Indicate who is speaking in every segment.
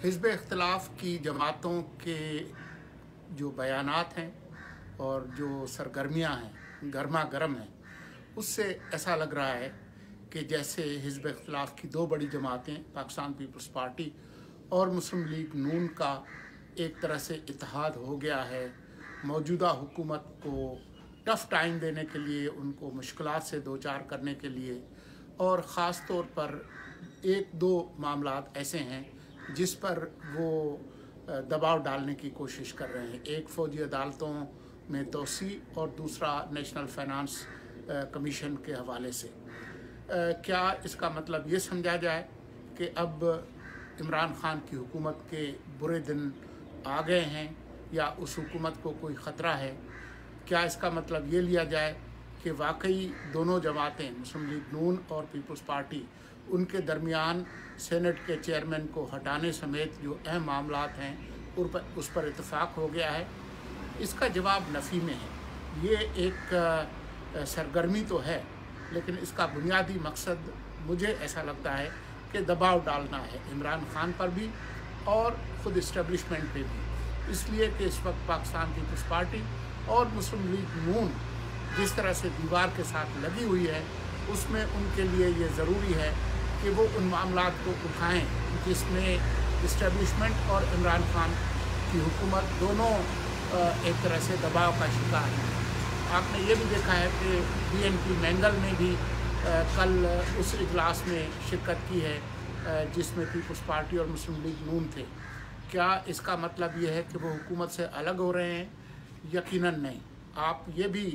Speaker 1: हिज़्ब इख्तिलाफ़ की जमातों के जो बयानात हैं और जो सरगर्मियाँ हैं गर्मा गर्म हैं, उससे ऐसा लग रहा है कि जैसे हिज़्ब इख्तिलाफ़ की दो बड़ी जमातें पाकिस्तान पीपल्स पार्टी और मुस्लिम लीग नून का एक तरह से इत्तेहाद हो गया है। मौजूदा हुकूमत को टफ़ टाइम देने के लिए, उनको मुश्किलात से दो चार करने के लिए, और ख़ास तौर पर एक दो मामलात ऐसे हैं जिस पर वो दबाव डालने की कोशिश कर रहे हैं। एक फ़ौजी अदालतों में तोसी और दूसरा नेशनल फाइनेंस कमीशन के हवाले से। क्या इसका मतलब ये समझा जाए कि अब इमरान खान की हुकूमत के बुरे दिन आ गए हैं या उस हुकूमत को कोई ख़तरा है? क्या इसका मतलब ये लिया जाए कि वाकई दोनों जमातें मुस्लिम लीग नून और पीपल्स पार्टी, उनके दरमियान सेनेट के चेयरमैन को हटाने समेत जो अहम मामलात हैं उस पर इत्तेफाक हो गया है? इसका जवाब नफ़ी में है। ये एक सरगर्मी तो है, लेकिन इसका बुनियादी मकसद मुझे ऐसा लगता है कि दबाव डालना है इमरान खान पर भी और ख़ुद इस्टेब्लिशमेंट पे भी। इसलिए कि इस वक्त पाकिस्तान पीपल्स पार्टी और मुस्लिम लीग नून जिस तरह से दीवार के साथ लगी हुई है, उसमें उनके लिए ये ज़रूरी है कि वो उन मामलात को उठाएं जिसमें इस्टेब्लिशमेंट और इमरान खान की हुकूमत दोनों एक तरह से दबाव का शिकार हैं। आपने ये भी देखा है कि BNP मैंगल ने भी कल उस इजलास में शिरकत की है जिसमें पीपल्स पार्टी और मुस्लिम लीग नून थे। क्या इसका मतलब ये है कि वो हुकूमत से अलग हो रहे हैं? यकीनन नहीं। आप ये भी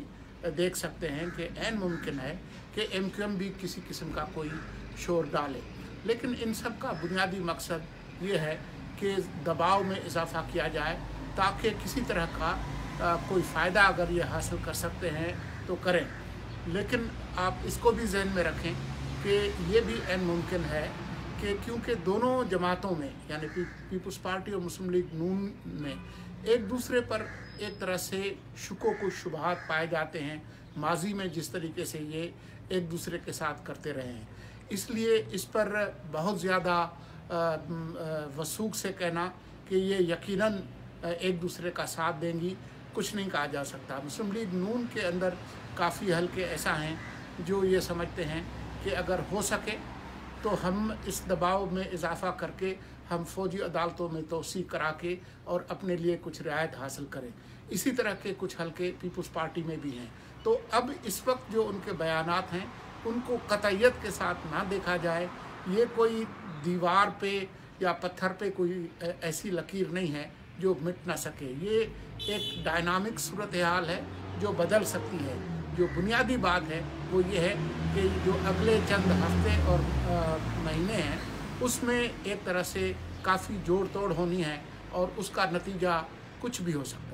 Speaker 1: देख सकते हैं कि ऐन मुमकिन है कि MQM भी किसी किस्म का कोई शोर डाले, लेकिन इन सब का बुनियादी मकसद ये है कि दबाव में इजाफ़ा किया जाए ताकि किसी तरह का कोई फ़ायदा अगर ये हासिल कर सकते हैं तो करें। लेकिन आप इसको भी जहन में रखें कि ये भी ऐन मुमकिन है कि क्योंकि दोनों जमातों में यानी पीपल्स पार्टी और मुस्लिम लीग नून में एक दूसरे पर एक तरह से शुकोक व शुबहात पाए जाते हैं, माजी में जिस तरीके से ये एक दूसरे के साथ करते रहे हैं। इसलिए इस पर बहुत ज़्यादा वसूख से कहना कि ये यकीनन एक दूसरे का साथ देंगी, कुछ नहीं कहा जा सकता। मुस्लिम लीग नून के अंदर काफ़ी हल्के ऐसा हैं जो ये समझते हैं कि अगर हो सके तो हम इस दबाव में इजाफ़ा करके हम फ़ौजी अदालतों में तोसी करा के और अपने लिए कुछ रियायत हासिल करें। इसी तरह के कुछ हल्के पीपल्स पार्टी में भी हैं। तो अब इस वक्त जो उनके बयानात हैं उनको कतईयत के साथ ना देखा जाए। ये कोई दीवार पे या पत्थर पे कोई ऐसी लकीर नहीं है जो मिट ना सके। ये एक डायनामिक सूरत हाल है जो बदल सकती है। जो बुनियादी बात है वो ये है कि जो अगले चंद हफ्ते और महीने हैं उसमें एक तरह से काफ़ी जोड़ तोड़ होनी है और उसका नतीजा कुछ भी हो सकता है।